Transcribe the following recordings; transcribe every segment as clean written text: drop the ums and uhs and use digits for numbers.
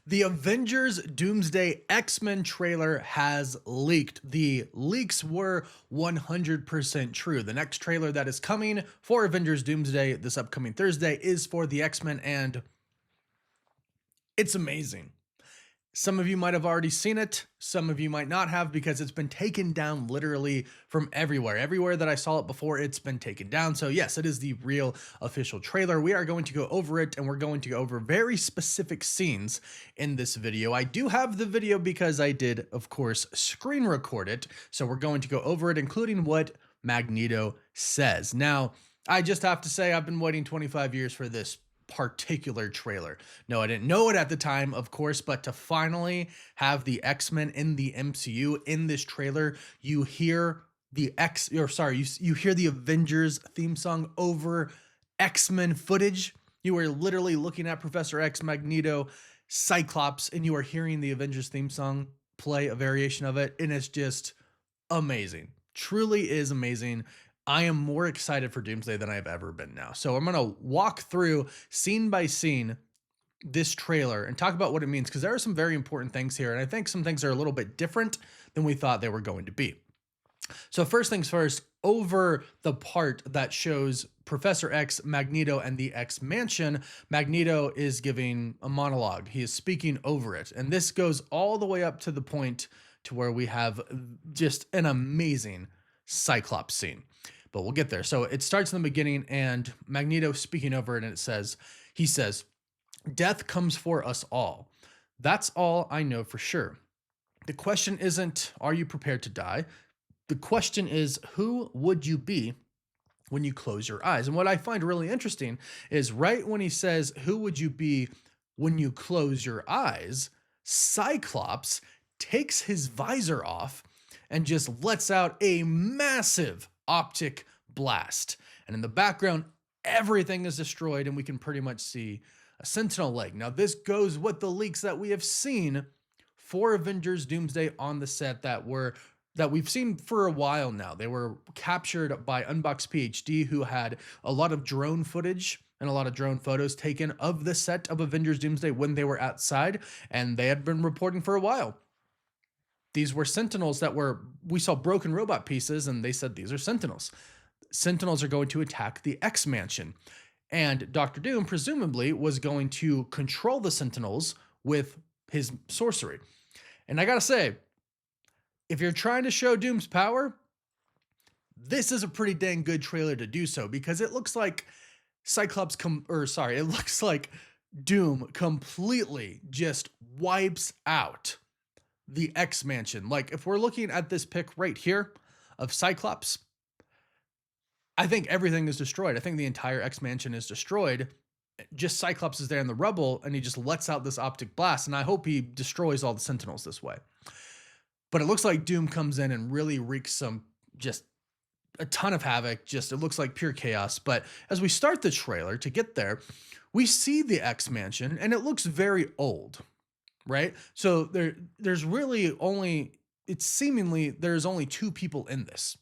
The Avengers Doomsday X-Men trailer has leaked. The leaks were 100% true. The next trailer that is coming for Avengers Doomsday this upcoming Thursday is for the X-Men, and it's amazing. Some of you might have already seen it. Some of you might not have, because it's been taken down literally from everywhere. Everywhere that I saw it before, it's been taken down. So yes, it is the real official trailer. We are going to go over it, and we're going to go over very specific scenes in this video. I do have the video because I did, of course, screen record it. So we're going to go over it, including what Magneto says. Now, I just have to say, I've been waiting 25 years for this particular trailer. No, I didn't know it at the time, of course, but to finally have the X-Men in the MCU in this trailer, you hear the you hear the Avengers theme song over X-Men footage. You are literally looking at Professor X, Magneto, Cyclops, and you are hearing the Avengers theme song play, a variation of it, and it's just amazing. Truly is amazing. I am more excited for Doomsday than I've ever been now. So I'm going to walk through scene by scene this trailer and talk about what it means, because there are some very important things here, and I think some things are a little bit different than we thought they were going to be. So first things first, over the part that shows Professor X, Magneto, and the X Mansion, Magneto is giving a monologue. He is speaking over it, and this goes all the way up to the point to where we have just an amazing Cyclops scene. But we'll get there. So it starts in the beginning, and Magneto speaking over it, and he says, "Death comes for us all. That's all I know for sure. The question isn't, are you prepared to die? The question is, who would you be when you close your eyes?" And what I find really interesting is right when he says, "Who would you be when you close your eyes?" Cyclops takes his visor off and just lets out a massive optic blast. And in the background, everything is destroyed, and we can pretty much see a Sentinel leg. Now, this goes with the leaks that we have seen for Avengers Doomsday on the set that we've seen for a while now. They were captured by Unbox PhD, who had a lot of drone footage and a lot of drone photos taken of the set of Avengers Doomsday when they were outside, and they had been reporting for a while. These were Sentinels we saw broken robot pieces, and they said these are Sentinels. Sentinels are going to attack the X Mansion. And Dr. Doom presumably was going to control the Sentinels with his sorcery. And I gotta say, if you're trying to show Doom's power, this is a pretty dang good trailer to do so, because it looks like it looks like Doom completely just wipes out the X Mansion. Like, if we're looking at this pic right here of Cyclops, I think everything is destroyed. I think the entire X Mansion is destroyed. Just Cyclops is there in the rubble, and he just lets out this optic blast, and I hope he destroys all the Sentinels this way. But it looks like Doom comes in and really wreaks just a ton of havoc. It looks like pure chaos. But as we start the trailer to get there, we see the X Mansion, and it looks very old. Right? So there's only two people in this: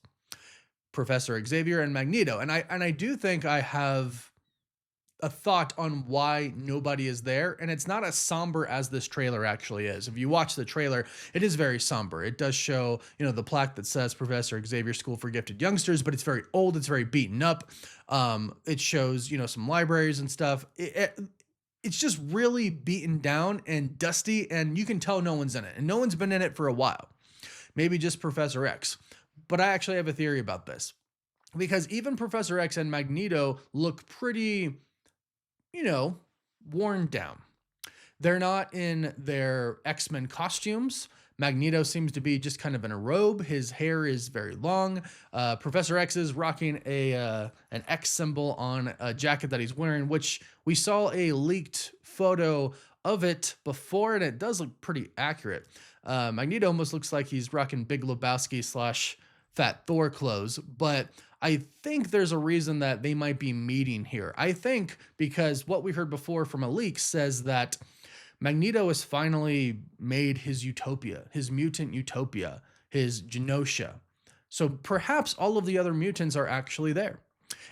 Professor Xavier and Magneto. And I do think I have a thought on why nobody is there, and it's not as somber as this trailer actually is. If you watch the trailer, it is very somber. It does show, the plaque that says Professor Xavier School for Gifted Youngsters, but it's very old, it's very beaten up. It shows, some libraries and stuff. It's just really beaten down and dusty, and you can tell no one's in it, and no one's been in it for a while. Maybe just Professor X. But I actually have a theory about this, because even Professor X and Magneto look pretty, worn down. They're not in their X-Men costumes. Magneto seems to be just kind of in a robe. His hair is very long. Professor X is rocking an X symbol on a jacket that he's wearing, which we saw a leaked photo of it before, and it does look pretty accurate. Magneto almost looks like he's rocking Big Lebowski / Fat Thor clothes, but I think there's a reason that they might be meeting here. I think because what we heard before from a leak says that Magneto has finally made his utopia, his mutant utopia, his Genosha. So perhaps all of the other mutants are actually there.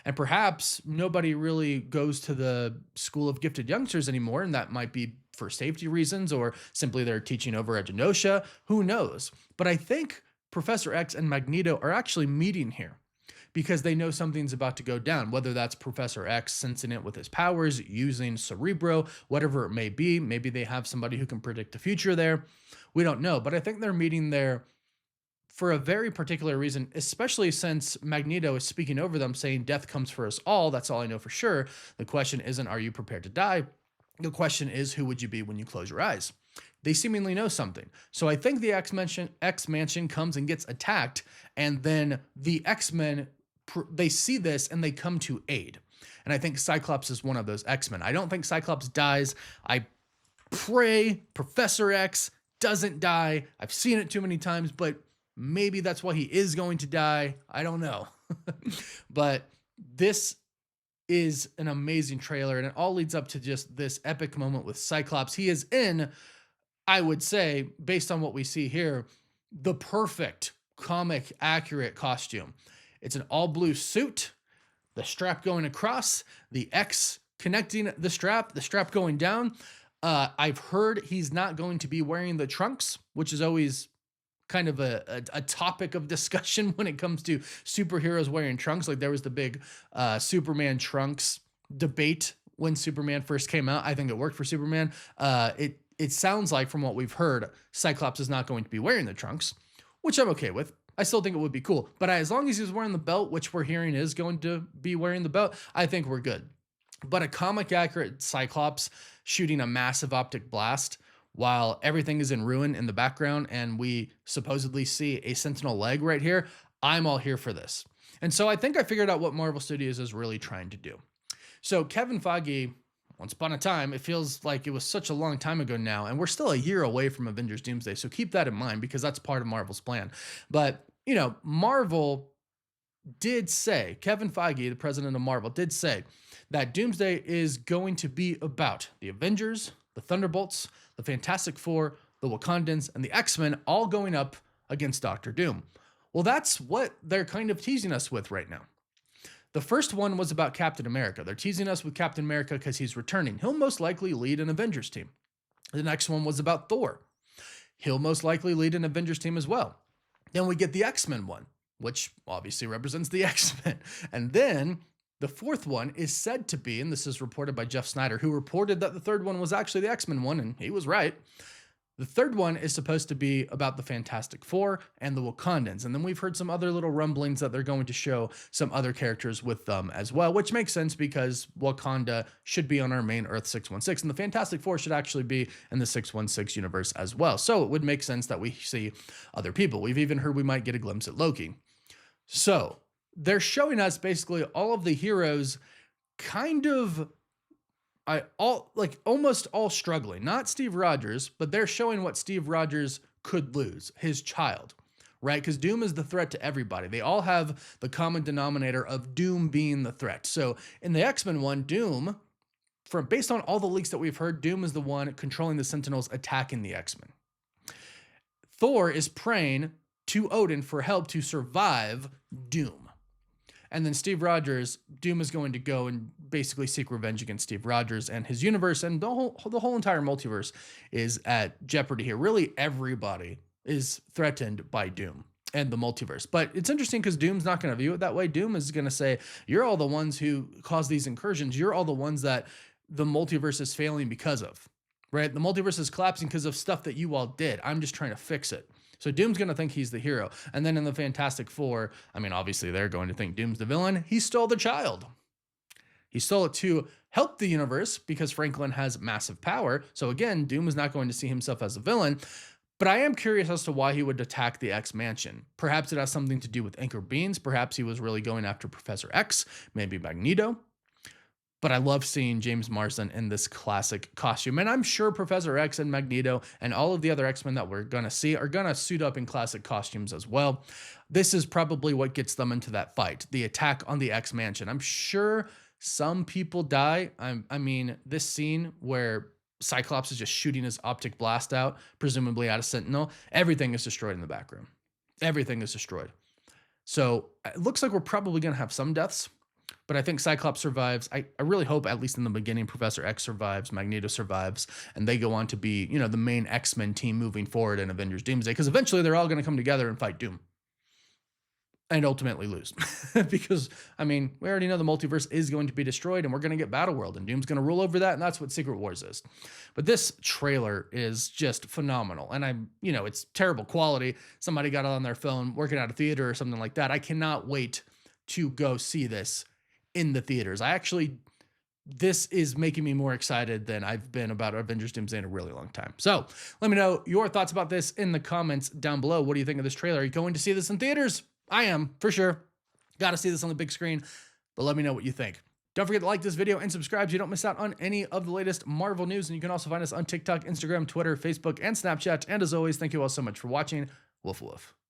And perhaps nobody really goes to the School of Gifted Youngsters anymore, and that might be for safety reasons, or simply they're teaching over at Genosha. Who knows? But I think Professor X and Magneto are actually meeting here because they know something's about to go down, whether that's Professor X sensing it with his powers, using Cerebro, whatever it may be. Maybe they have somebody who can predict the future there. We don't know, but I think they're meeting there for a very particular reason, especially since Magneto is speaking over them, saying death comes for us all. That's all I know for sure. The question isn't, are you prepared to die? The question is, who would you be when you close your eyes? They seemingly know something. So I think the X-Mansion comes and gets attacked, and then the X-Men, they see this and they come to aid. And I think Cyclops is one of those X-Men. I don't think Cyclops dies. I pray Professor X doesn't die. I've seen it too many times, but maybe that's why he is going to die. I don't know. But this is an amazing trailer, and it all leads up to just this epic moment with Cyclops. He is in, I would say, based on what we see here, the perfect comic accurate costume. It's an all blue suit, the strap going across, the X connecting the strap going down. I've heard he's not going to be wearing the trunks, which is always kind of a topic of discussion when it comes to superheroes wearing trunks. Like there was the big Superman trunks debate when Superman first came out. I think it worked for Superman. It sounds like, from what we've heard, Cyclops is not going to be wearing the trunks, which I'm okay with. I still think it would be cool. But as long as he's wearing the belt, which we're hearing is going to be wearing the belt, I think we're good. But a comic accurate Cyclops shooting a massive optic blast while everything is in ruin in the background, and we supposedly see a Sentinel leg right here, I'm all here for this. And so I think I figured out what Marvel Studios is really trying to do. So Kevin Feige, once upon a time, it feels like it was such a long time ago now, and we're still a year away from Avengers Doomsday, so keep that in mind because that's part of Marvel's plan. But, you know, Marvel did say, Kevin Feige, the president of Marvel, did say that Doomsday is going to be about the Avengers, the Thunderbolts, the Fantastic Four, the Wakandans, and the X-Men all going up against Doctor Doom. Well, that's what they're kind of teasing us with right now. The first one was about Captain America. They're teasing us with Captain America because he's returning. He'll most likely lead an Avengers team. The next one was about Thor. He'll most likely lead an Avengers team as well. Then we get the X-Men one, which obviously represents the X-Men. And then the fourth one is said to be, and this is reported by Jeff Snyder, who reported that the third one was actually the X-Men one, and he was right. The third one is supposed to be about the Fantastic Four and the Wakandans. And then we've heard some other little rumblings that they're going to show some other characters with them as well, which makes sense because Wakanda should be on our main Earth 616, and the Fantastic Four should actually be in the 616 universe as well. So it would make sense that we see other people. We've even heard we might get a glimpse at Loki. So they're showing us basically all of the heroes kind of almost all struggling. Not Steve Rogers, but they're showing what Steve Rogers could lose, his child, right? Because Doom is the threat to everybody. They all have the common denominator of Doom being the threat. So in the X-Men one, Doom, based on all the leaks that we've heard, Doom is the one controlling the Sentinels attacking the X-Men. Thor is praying to Odin for help to survive Doom. And then Steve Rogers, Doom is going to go and basically seek revenge against Steve Rogers and his universe, and the whole entire multiverse is at jeopardy here. Really, everybody is threatened by Doom and the multiverse. But it's interesting because Doom's not going to view it that way. Doom is going to say, you're all the ones who caused these incursions. You're all the ones that the multiverse is failing because of, right? The multiverse is collapsing because of stuff that you all did. I'm just trying to fix it. So Doom's going to think he's the hero. And then in the Fantastic Four, I mean, obviously they're going to think Doom's the villain. He stole the child. He stole it to help the universe because Franklin has massive power. So again, Doom is not going to see himself as a villain. But I am curious as to why he would attack the X-Mansion. Perhaps it has something to do with Anchor Beans. Perhaps he was really going after Professor X, maybe Magneto. But I love seeing James Marsden in this classic costume. And I'm sure Professor X and Magneto and all of the other X-Men that we're going to see are going to suit up in classic costumes as well. This is probably what gets them into that fight, the attack on the X-Mansion. I'm sure some people die. I mean, this scene where Cyclops is just shooting his optic blast out, presumably at a Sentinel, everything is destroyed in the background. Everything is destroyed. So it looks like we're probably going to have some deaths. But I think Cyclops survives. I really hope, at least in the beginning, Professor X survives, Magneto survives, and they go on to be, you know, the main X-Men team moving forward in Avengers Doomsday, because eventually they're all going to come together and fight Doom and ultimately lose. Because, I mean, we already know the multiverse is going to be destroyed and we're going to get Battleworld and Doom's going to rule over that, and that's what Secret Wars is. But this trailer is just phenomenal, and you know, it's terrible quality. Somebody got it on their phone working at a theater or something like that. I cannot wait to go see this in the theaters. This is making me more excited than I've been about Avengers Doomsday in a really long time. So let me know your thoughts about this in the comments down below. What do you think of this trailer? Are you going to see this in theaters? I am, for sure. Got to see this on the big screen, but let me know what you think. Don't forget to like this video and subscribe so you don't miss out on any of the latest Marvel news. And you can also find us on TikTok, Instagram, Twitter, Facebook, and Snapchat. And as always, thank you all so much for watching. Woof woof.